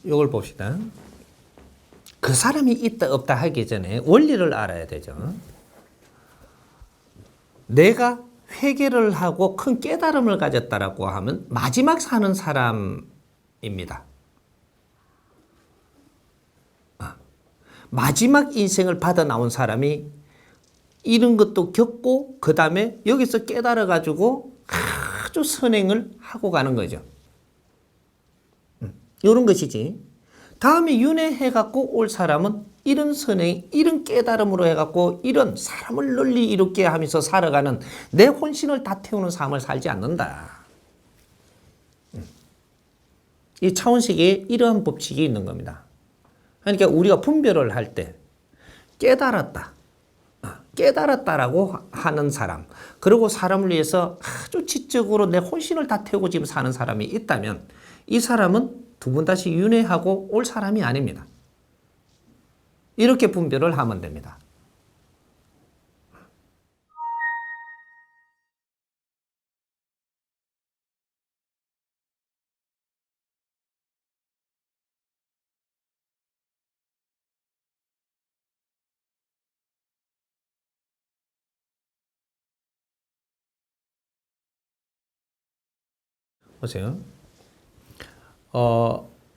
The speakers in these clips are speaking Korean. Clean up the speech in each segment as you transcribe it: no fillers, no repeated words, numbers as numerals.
요걸 봅시다. 그 사람이 있다 없다 하기 전에 원리를 알아야 되죠. 내가 회개를 하고 큰 깨달음을 가졌다라고 하면 마지막 사는 사람입니다. 마지막 인생을 받아 나온 사람이 이런 것도 겪고 그 다음에 여기서 깨달아 가지고 아주 선행을 하고 가는 거죠. 이런 것이지. 다음에 윤회해 갖고 올 사람은 이런 선행, 이런 깨달음으로 해 갖고 이런 사람을 널리 이롭게 하면서 살아가는 내 혼신을 다 태우는 삶을 살지 않는다. 이 차원식에 이러한 법칙이 있는 겁니다. 그러니까 우리가 분별을 할 때 깨달았다. 깨달았다라고 하는 사람, 그리고 사람을 위해서 아주 지적으로 내 혼신을 다 태우고 지금 사는 사람이 있다면 이 사람은 두 번 다시 윤회하고 올 사람이 아닙니다. 이렇게 분별을 하면 됩니다. 보세요.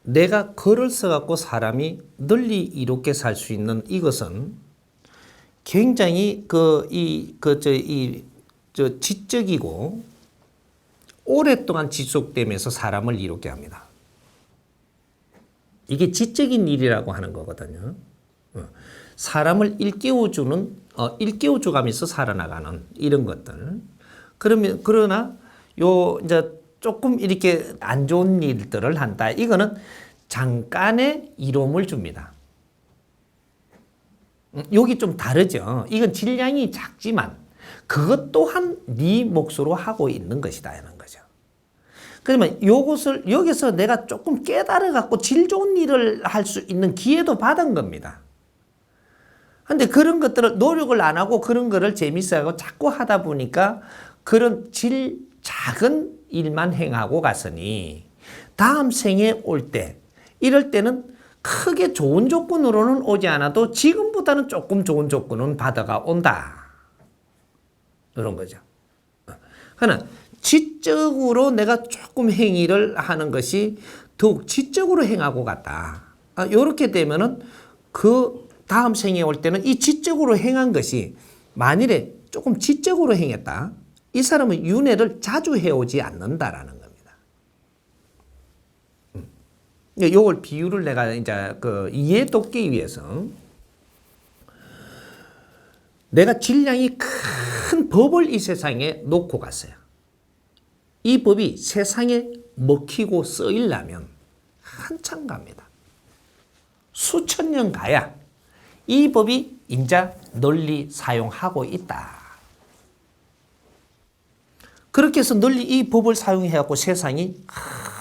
내가 글을 써갖고 사람이 널리 이롭게 살 수 있는 이것은 굉장히 지적이고 오랫동안 지속되면서 사람을 이롭게 합니다. 이게 지적인 일이라고 하는 거거든요. 사람을 일깨워주는, 일깨워줘가면서 살아나가는 이런 것들. 그러나 이제 조금 이렇게 안 좋은 일들을 한다. 이거는 잠깐의 이로움을 줍니다. 여기 좀 다르죠. 이건 질량이 작지만 그것 또한 네 몫으로 하고 있는 것이다 하는 거죠. 그러면 요것을 여기서 내가 조금 깨달아 갖고 질 좋은 일을 할 수 있는 기회도 받은 겁니다. 근데 그런 것들을 노력을 안 하고 그런 거를 재밌어하고 자꾸 하다 보니까 그런 질 작은 일만 행하고 갔으니 다음 생에 올 때 이럴 때는 크게 좋은 조건으로는 오지 않아도 지금보다는 조금 좋은 조건은 받아가 온다. 이런 거죠. 하나, 지적으로 내가 조금 행위를 하는 것이 더욱 지적으로 행하고 갔다. 이렇게 되면은 그 다음 생에 올 때는 이 지적으로 행한 것이 만일에 조금 지적으로 행했다. 이 사람은 윤회를 자주 해오지 않는다라는 겁니다. 요걸 비유를 내가 이제 이해 돕기 위해서 내가 질량이 큰 법을 이 세상에 놓고 갔어요. 이 법이 세상에 먹히고 쓰이려면 한참 갑니다. 수천 년 가야 이 법이 이제 널리 사용하고 있다. 그렇게 해서 널리 이 법을 사용해갖고 세상이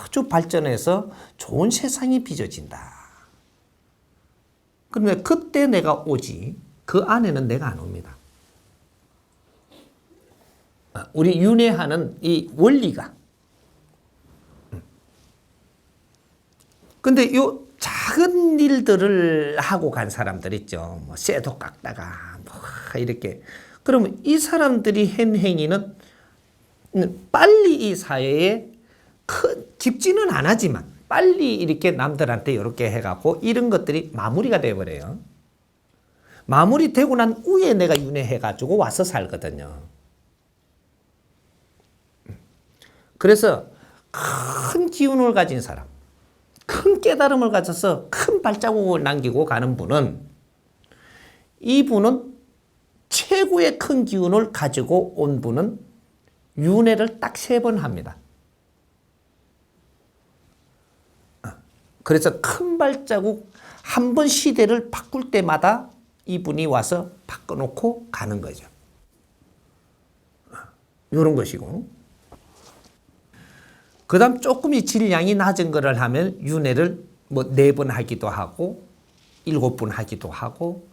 아주 발전해서 좋은 세상이 빚어진다. 그러면 그때 내가 오지 그 안에는 내가 안 옵니다. 우리 윤회하는 이 원리가. 근데 요 작은 일들을 하고 간 사람들 있죠. 뭐 쇠도 깎다가 뭐 이렇게. 그러면 이 사람들이 한 행위는 빨리 이 사회에 깊지는 안 하지만 빨리 이렇게 남들한테 이렇게 해갖고 이런 것들이 마무리가 돼버려요. 마무리되고 난 후에 내가 윤회해가지고 와서 살거든요. 그래서 큰 기운을 가진 사람, 큰 깨달음을 가져서 큰 발자국을 남기고 가는 분은 이분은 최고의 큰 기운을 가지고 온 분은 윤회를 딱 3번 합니다. 그래서 큰 발자국 한 번 시대를 바꿀 때마다 이분이 와서 바꿔놓고 가는 거죠. 이런 것이고. 그 다음 조금 이 질량이 낮은 거를 하면 윤회를 뭐 4번 하기도 하고 7번 하기도 하고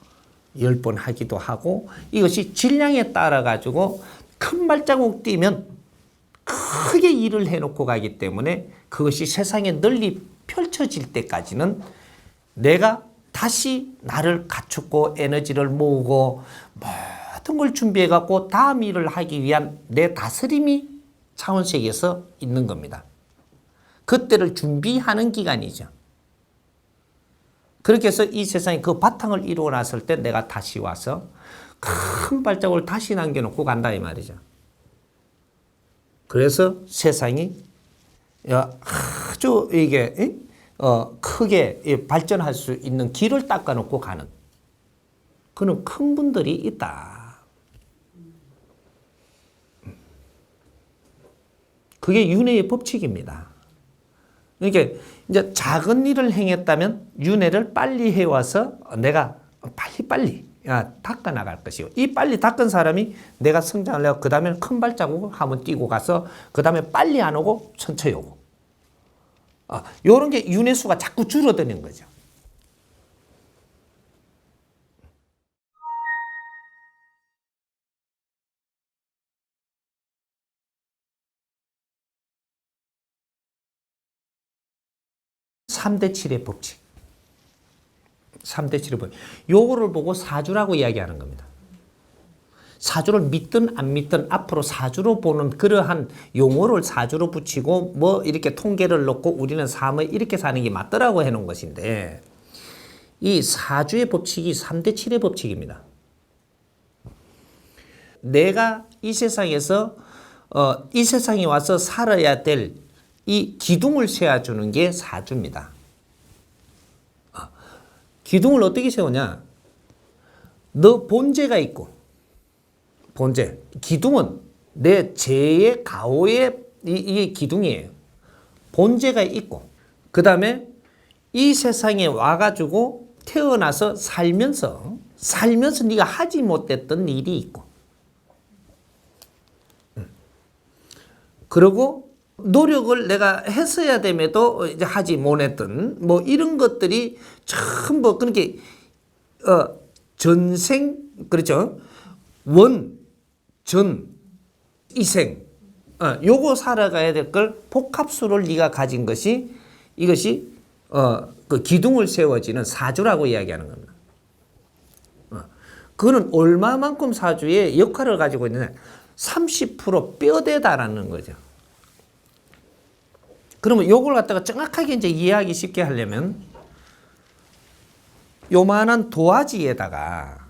10번 하기도 하고 이것이 질량에 따라 가지고 큰 발자국 띄면 크게 일을 해놓고 가기 때문에 그것이 세상에 널리 펼쳐질 때까지는 내가 다시 나를 갖추고 에너지를 모으고 모든 걸 준비해 갖고 다음 일을 하기 위한 내 다스림이 차원세계에서 있는 겁니다. 그때를 준비하는 기간이죠. 그렇게 해서 이 세상에 그 바탕을 이루고 났을 때 내가 다시 와서 큰 발자국을 다시 남겨놓고 간다 이 말이죠. 그래서 세상이 아주 이게 크게 발전할 수 있는 길을 닦아놓고 가는 그런 큰 분들이 있다. 그게 윤회의 법칙입니다. 그러니까 이제 작은 일을 행했다면 윤회를 빨리 해와서 내가 빨리 닦아 나갈 것이고, 이 빨리 닦은 사람이 내가 성장을 하고 그 다음에 큰 발자국을 한번 띄고 가서 그 다음에 빨리 안 오고 천천히 오고, 요런 게 윤회 수가 자꾸 줄어드는 거죠. 삼대 7의 법칙. 3대 7의 법칙. 요거를 보고 사주라고 이야기하는 겁니다. 사주를 믿든 안 믿든 앞으로 사주로 보는 그러한 용어를 사주로 붙이고 뭐 이렇게 통계를 놓고 우리는 삶을 이렇게 사는 게 맞더라고 해놓은 것인데, 이 사주의 법칙이 3대 7의 법칙입니다. 내가 이 세상에서 이 세상에 와서 살아야 될 이 기둥을 세워주는 게 사주입니다. 기둥을 어떻게 세우냐? 너 본재가 있고, 본재. 기둥은 내 재의 가오의 이 기둥이에요. 본재가 있고, 그 다음에 이 세상에 와가지고 태어나서 살면서 네가 하지 못했던 일이 있고, 그리고 노력을 내가 했어야 됨에도 이제 하지 못했던 뭐 이런 것들이 전부 그렇게 전생, 그렇죠? 원, 전, 이생, 요거 살아가야 될 걸 복합수를 네가 가진 것이, 이것이 그 기둥을 세워지는 사주라고 이야기하는 겁니다. 그거는 얼마만큼 사주의 역할을 가지고 있느냐? 30% 뼈대다라는 거죠. 그러면 요걸 갖다가 정확하게 이제 이해하기 쉽게 하려면, 요만한 도화지에다가,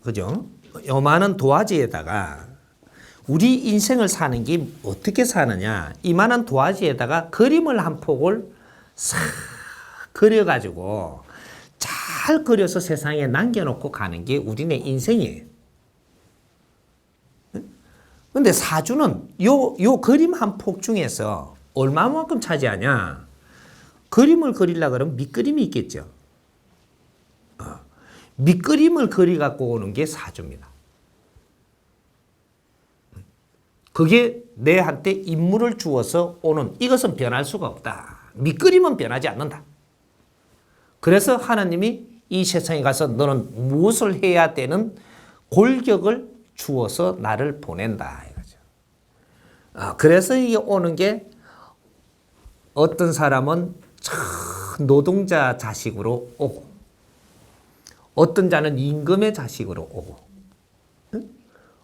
그죠? 요만한 도화지에다가 우리 인생을 사는 게 어떻게 사느냐? 이만한 도화지에다가 그림을 한 폭을 싹 그려가지고 잘 그려서 세상에 남겨놓고 가는 게 우리네 인생이에요. 근데 사주는 요 그림 한 폭 중에서 얼마만큼 차지하냐? 그림을 그리려고 그러면 밑그림이 있겠죠. 밑그림을 그리 갖고 오는 게 사주입니다. 그게 내한테 인물을 주어서 오는, 이것은 변할 수가 없다. 밑그림은 변하지 않는다. 그래서 하나님이 이 세상에 가서 너는 무엇을 해야 되는 골격을 주어서 나를 보낸다 이거죠. 그래서 이게 오는 게, 어떤 사람은 노동자 자식으로 오고, 어떤 자는 임금의 자식으로 오고,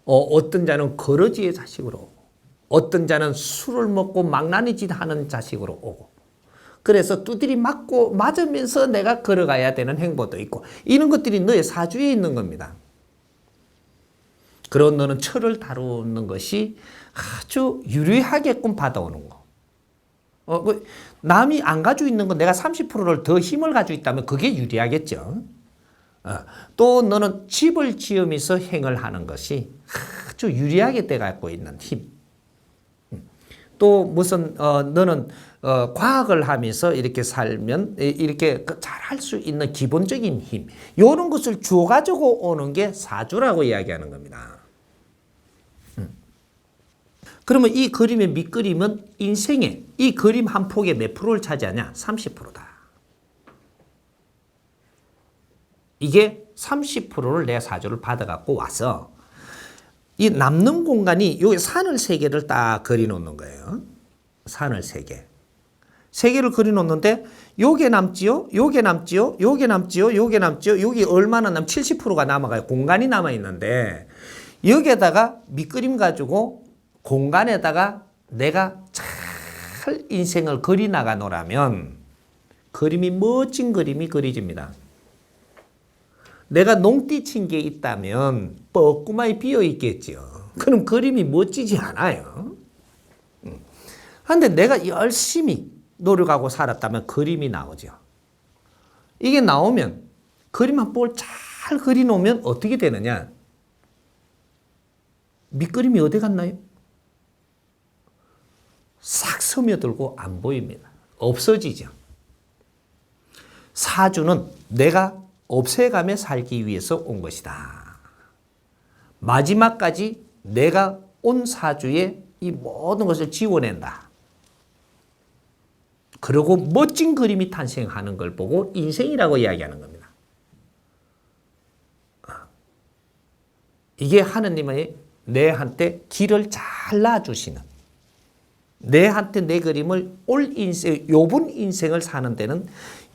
어떤 자는 거러지의 자식으로 오고, 어떤 자는 술을 먹고 망나니 짓 하는 자식으로 오고, 그래서 두드리 맞으면서 내가 걸어가야 되는 행보도 있고, 이런 것들이 너의 사주에 있는 겁니다. 그런 너는 철을 다루는 것이 아주 유리하게끔 받아오는 거. 남이 안 가지고 있는 건 내가 30%를 더 힘을 가지고 있다면 그게 유리하겠죠. 또 너는 집을 지으면서 행을 하는 것이 아주 유리하게 돼 갖고 있는 힘. 또 무슨 너는 과학을 하면서 이렇게 살면 이렇게 잘 할 수 있는 기본적인 힘, 이런 것을 주어 가지고 오는 게 사주라고 이야기하는 겁니다. 그러면 이 그림의 밑그림은 인생의 이 그림 한 폭에 몇 프로를 차지하냐? 30%다. 이게 30%를 내 사주를 받아갖고 와서 이 남는 공간이 여기 산을 3개를 딱 그려놓는 거예요. 산을 3개. 세 개를 그려놓는데 요게 남지요, 요게 남지요, 요게 남지요, 요게 남지요. 여기 얼마나 70%가 남아가요. 공간이 남아있는데 여기에다가 밑그림 가지고 공간에다가 내가 잘 인생을 그리 나가 놓으라면 그림이 멋진 그림이 그려집니다. 내가 농띠 친 게 있다면 뻐꾸마이 비어 있겠죠. 그럼 그림이 멋지지 않아요. 그런데 내가 열심히 노력하고 살았다면 그림이 나오죠. 이게 나오면 그림 한 볼 잘 그려놓으면 어떻게 되느냐? 밑그림이 어디 갔나요? 싹 스며들고 안 보입니다. 없어지죠. 사주는 내가 없애가며 살기 위해서 온 것이다. 마지막까지 내가 온 사주에 이 모든 것을 지워낸다. 그리고 멋진 그림이 탄생하는 걸 보고 인생이라고 이야기하는 겁니다. 이게 하느님의 내한테 길을 잘 놔주시는, 내한테 내 그림을 올 인생, 요번 인생을 사는 데는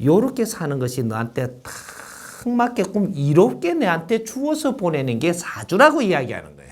요렇게 사는 것이 너한테 딱 맞게끔 이롭게 내한테 주어서 보내는 게 사주라고 이야기하는 거예요.